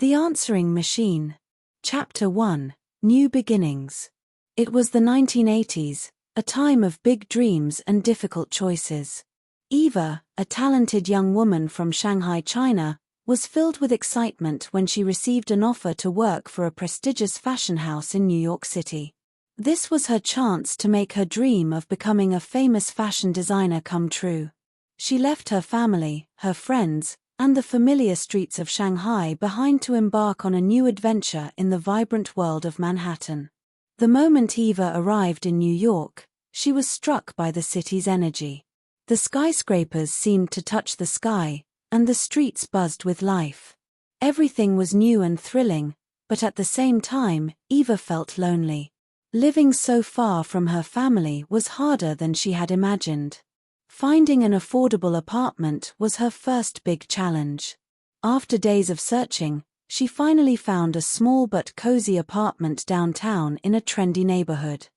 The Answering Machine. Chapter 1. New Beginnings. It was the 1980s, a time of big dreams and difficult choices. Eva, a talented young woman from Shanghai, China, was filled with excitement when she received an offer to work for a prestigious fashion house in New York City. This was her chance to make her dream of becoming a famous fashion designer come true. She left her family, her friends, and the familiar streets of Shanghai behind to embark on a new adventure in the vibrant world of Manhattan. The moment Eva arrived in New York, she was struck by the city's energy. The skyscrapers seemed to touch the sky, and the streets buzzed with life. Everything was new and thrilling, but at the same time, Eva felt lonely. Living so far from her family was harder than she had imagined. Finding an affordable apartment was her first big challenge. After days of searching, she finally found a small but cozy apartment downtown in a trendy neighborhood.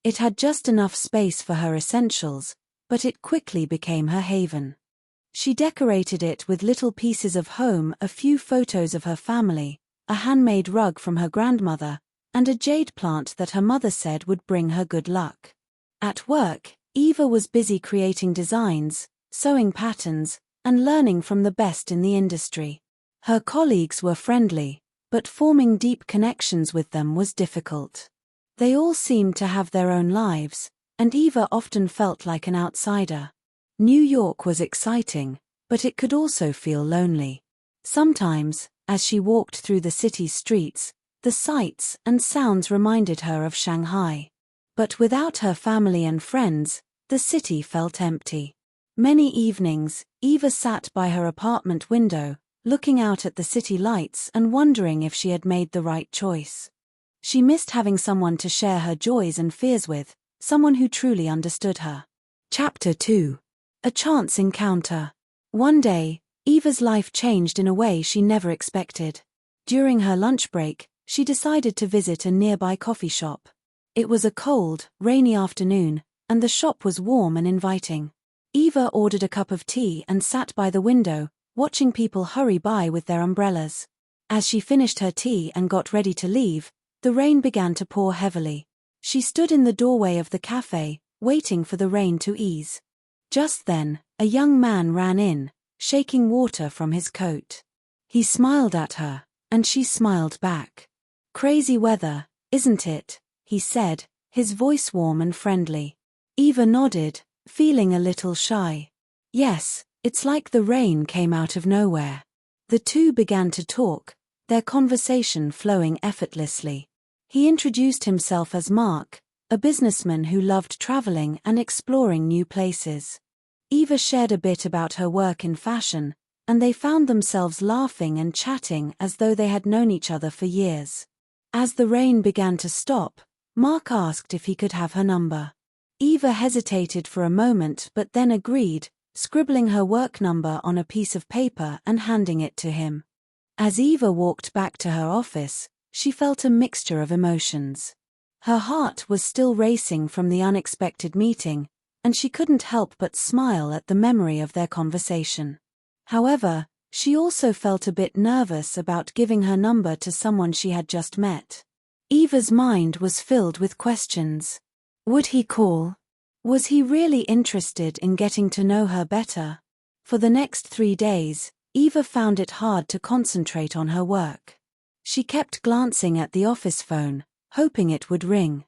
It had just enough space for her essentials, but it quickly became her haven. She decorated it with little pieces of home, a few photos of her family, a handmade rug from her grandmother, and a jade plant that her mother said would bring her good luck. At work, Eva was busy creating designs, sewing patterns, and learning from the best in the industry. Her colleagues were friendly, but forming deep connections with them was difficult. They all seemed to have their own lives, and Eva often felt like an outsider. New York was exciting, but it could also feel lonely. Sometimes, as she walked through the city's streets, the sights and sounds reminded her of Shanghai. But without her family and friends, the city felt empty. Many evenings, Eva sat by her apartment window, looking out at the city lights and wondering if she had made the right choice. She missed having someone to share her joys and fears with, someone who truly understood her. Chapter 2. A Chance Encounter. One day, Eva's life changed in a way she never expected. During her lunch break, she decided to visit a nearby coffee shop. It was a cold, rainy afternoon, and the shop was warm and inviting. Eva ordered a cup of tea and sat by the window, watching people hurry by with their umbrellas. As she finished her tea and got ready to leave, the rain began to pour heavily. She stood in the doorway of the cafe, waiting for the rain to ease. Just then, a young man ran in, shaking water from his coat. He smiled at her, and she smiled back. "Crazy weather, isn't it?" he said, his voice warm and friendly. Eva nodded, feeling a little shy. "Yes, it's like the rain came out of nowhere." The two began to talk, their conversation flowing effortlessly. He introduced himself as Mark, a businessman who loved traveling and exploring new places. Eva shared a bit about her work in fashion, and they found themselves laughing and chatting as though they had known each other for years. As the rain began to stop, Mark asked if he could have her number. Eva hesitated for a moment but then agreed, scribbling her work number on a piece of paper and handing it to him. As Eva walked back to her office, she felt a mixture of emotions. Her heart was still racing from the unexpected meeting, and she couldn't help but smile at the memory of their conversation. However, she also felt a bit nervous about giving her number to someone she had just met. Eva's mind was filled with questions. Would he call? Was he really interested in getting to know her better? For the next 3 days, Eva found it hard to concentrate on her work. She kept glancing at the office phone, hoping it would ring.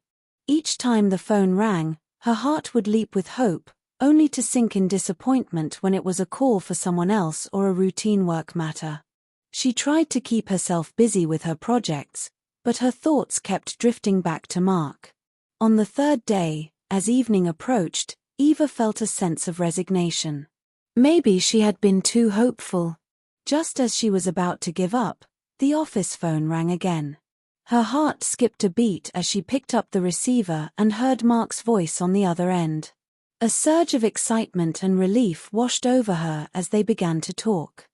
Each time the phone rang, her heart would leap with hope, only to sink in disappointment when it was a call for someone else or a routine work matter. She tried to keep herself busy with her projects, but her thoughts kept drifting back to Mark. On the 3rd day, as evening approached, Eva felt a sense of resignation. Maybe she had been too hopeful. Just as she was about to give up, the office phone rang again. Her heart skipped a beat as she picked up the receiver and heard Mark's voice on the other end. A surge of excitement and relief washed over her as they began to talk.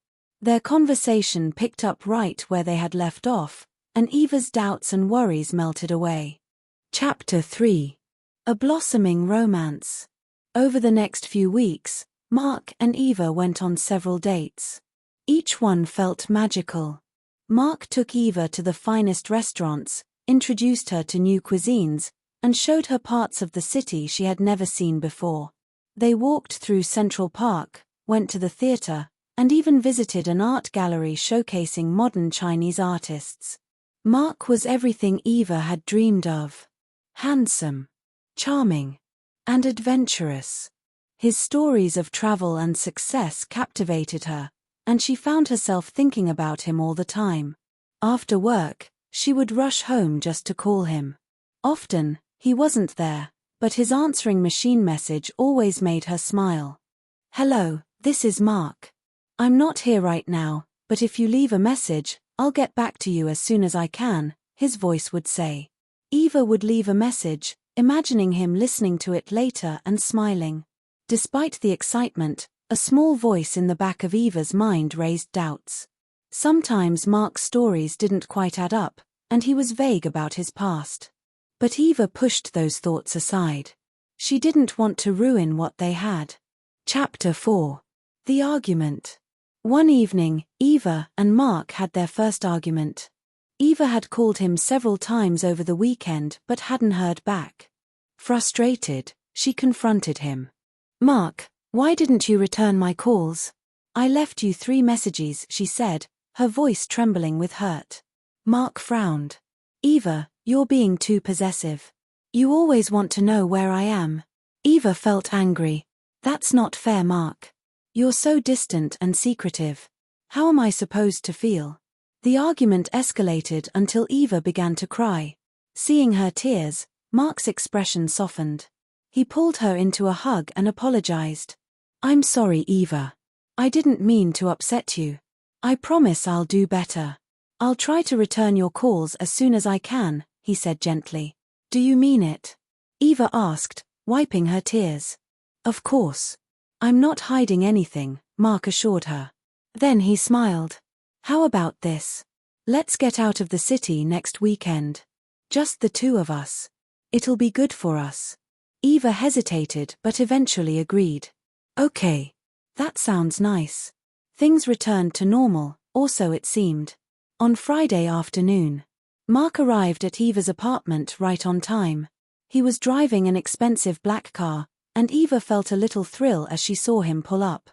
Their conversation picked up right where they had left off, and Eva's doubts and worries melted away. Chapter 3. A Blossoming Romance. Over the next few weeks, Mark and Eva went on several dates. Each one felt magical. Mark took Eva to the finest restaurants, introduced her to new cuisines, and showed her parts of the city she had never seen before. They walked through Central Park, went to the theater, and even visited an art gallery showcasing modern Chinese artists. Mark was everything Eva had dreamed of. Handsome, charming, and adventurous. His stories of travel and success captivated her, and she found herself thinking about him all the time. After work, she would rush home just to call him. Often, he wasn't there, but his answering machine message always made her smile. "Hello, this is Mark. I'm not here right now, but if you leave a message, I'll get back to you as soon as I can," his voice would say. Eva would leave a message, imagining him listening to it later and smiling. Despite the excitement, a small voice in the back of Eva's mind raised doubts. Sometimes Mark's stories didn't quite add up, and he was vague about his past. But Eva pushed those thoughts aside. She didn't want to ruin what they had. Chapter 4. The Argument. One evening, Eva and Mark had their first argument. Eva had called him several times over the weekend but hadn't heard back. Frustrated, she confronted him. "Mark, why didn't you return my calls? I left you 3 messages," she said, her voice trembling with hurt. Mark frowned. "Eva, you're being too possessive. You always want to know where I am." Eva felt angry. "That's not fair, Mark. You're so distant and secretive. How am I supposed to feel?" The argument escalated until Eva began to cry. Seeing her tears, Mark's expression softened. He pulled her into a hug and apologized. "I'm sorry, Eva. I didn't mean to upset you. I promise I'll do better. I'll try to return your calls as soon as I can," he said gently. "Do you mean it?" Eva asked, wiping her tears. "Of course. I'm not hiding anything," Mark assured her. Then he smiled. "How about this? Let's get out of the city next weekend. Just the 2 of us. It'll be good for us." Eva hesitated but eventually agreed. "Okay. That sounds nice." Things returned to normal, or so it seemed. On Friday afternoon, Mark arrived at Eva's apartment right on time. He was driving an expensive black car, and Eva felt a little thrill as she saw him pull up.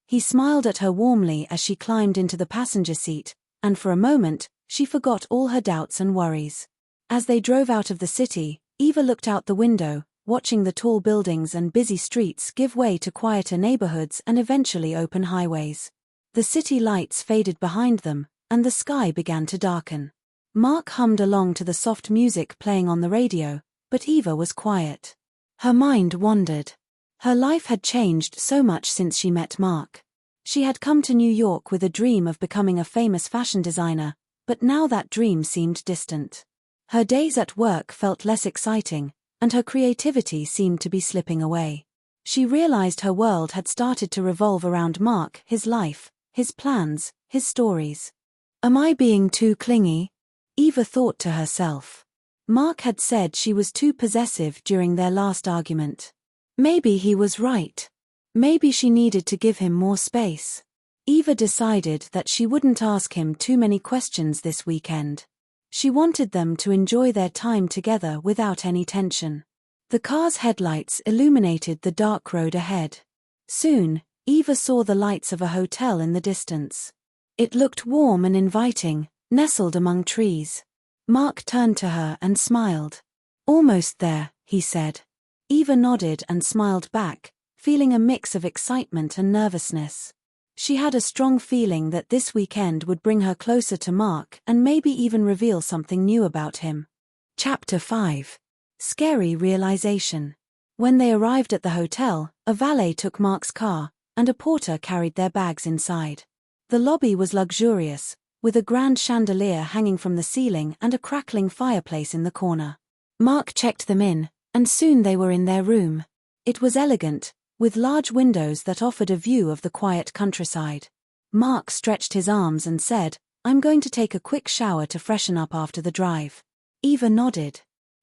He smiled at her warmly as she climbed into the passenger seat, and for a moment, she forgot all her doubts and worries. As they drove out of the city, Eva looked out the window, watching the tall buildings and busy streets give way to quieter neighborhoods and eventually open highways. The city lights faded behind them, and the sky began to darken. Mark hummed along to the soft music playing on the radio, but Eva was quiet. Her mind wandered. Her life had changed so much since she met Mark. She had come to New York with a dream of becoming a famous fashion designer, but now that dream seemed distant. Her days at work felt less exciting, and her creativity seemed to be slipping away. She realized her world had started to revolve around Mark, his life, his plans, his stories. "Am I being too clingy?" Eva thought to herself. Mark had said she was too possessive during their last argument. Maybe he was right. Maybe she needed to give him more space. Eva decided that she wouldn't ask him too many questions this weekend. She wanted them to enjoy their time together without any tension. The car's headlights illuminated the dark road ahead. Soon, Eva saw the lights of a hotel in the distance. It looked warm and inviting, nestled among trees. Mark turned to her and smiled. "Almost there," he said. Eva nodded and smiled back, feeling a mix of excitement and nervousness. She had a strong feeling that this weekend would bring her closer to Mark and maybe even reveal something new about him. Chapter 5. Scary Realization. When they arrived at the hotel, a valet took Mark's car, and a porter carried their bags inside. The lobby was luxurious, with a grand chandelier hanging from the ceiling and a crackling fireplace in the corner. Mark checked them in, and soon they were in their room. It was elegant, with large windows that offered a view of the quiet countryside. Mark stretched his arms and said, "I'm going to take a quick shower to freshen up after the drive." Eva nodded.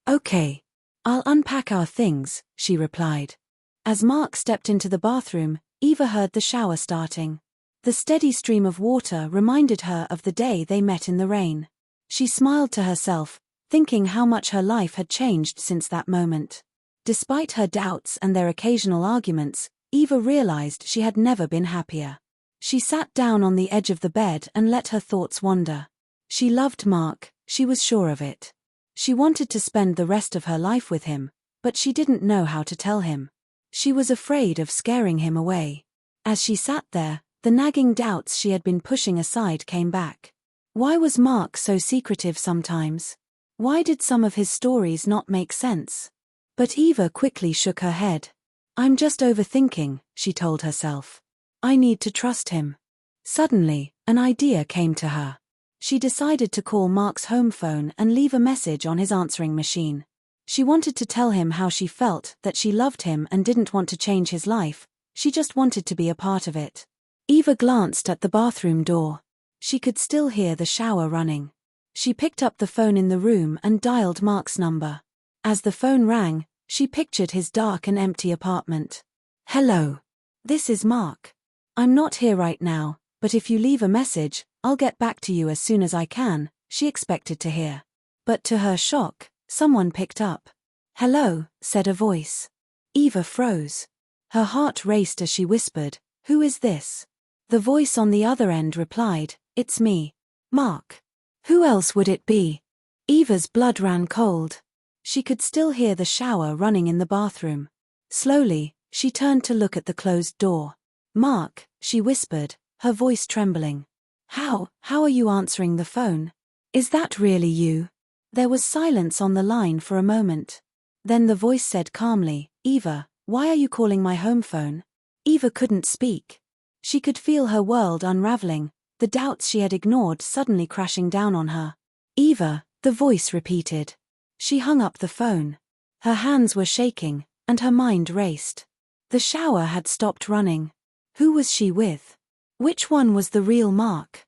"Okay. I'll unpack our things," she replied. As Mark stepped into the bathroom, Eva heard the shower starting. The steady stream of water reminded her of the day they met in the rain. She smiled to herself, thinking how much her life had changed since that moment. Despite her doubts and their occasional arguments, Eva realized she had never been happier. She sat down on the edge of the bed and let her thoughts wander. She loved Mark, she was sure of it. She wanted to spend the rest of her life with him, but she didn't know how to tell him. She was afraid of scaring him away. As she sat there, the nagging doubts she had been pushing aside came back. Why was Mark so secretive sometimes? Why did some of his stories not make sense? But Eva quickly shook her head. I'm just overthinking, she told herself. I need to trust him. Suddenly, an idea came to her. She decided to call Mark's home phone and leave a message on his answering machine. She wanted to tell him how she felt, that she loved him and didn't want to change his life, she just wanted to be a part of it. Eva glanced at the bathroom door. She could still hear the shower running. She picked up the phone in the room and dialed Mark's number. As the phone rang, she pictured his dark and empty apartment. Hello. This is Mark. I'm not here right now, but if you leave a message, I'll get back to you as soon as I can, she expected to hear. But to her shock, someone picked up. Hello, said a voice. Eva froze. Her heart raced as she whispered, who is this? The voice on the other end replied, it's me, Mark. Who else would it be? Eva's blood ran cold. She could still hear the shower running in the bathroom. Slowly, she turned to look at the closed door. Mark, she whispered, her voice trembling. How are you answering the phone? Is that really you? There was silence on the line for a moment. Then the voice said calmly, Eva, why are you calling my home phone? Eva couldn't speak. She could feel her world unraveling, the doubts she had ignored suddenly crashing down on her. Eva, the voice repeated. She hung up the phone. Her hands were shaking, and her mind raced. The shower had stopped running. Who was she with? Which one was the real Mark?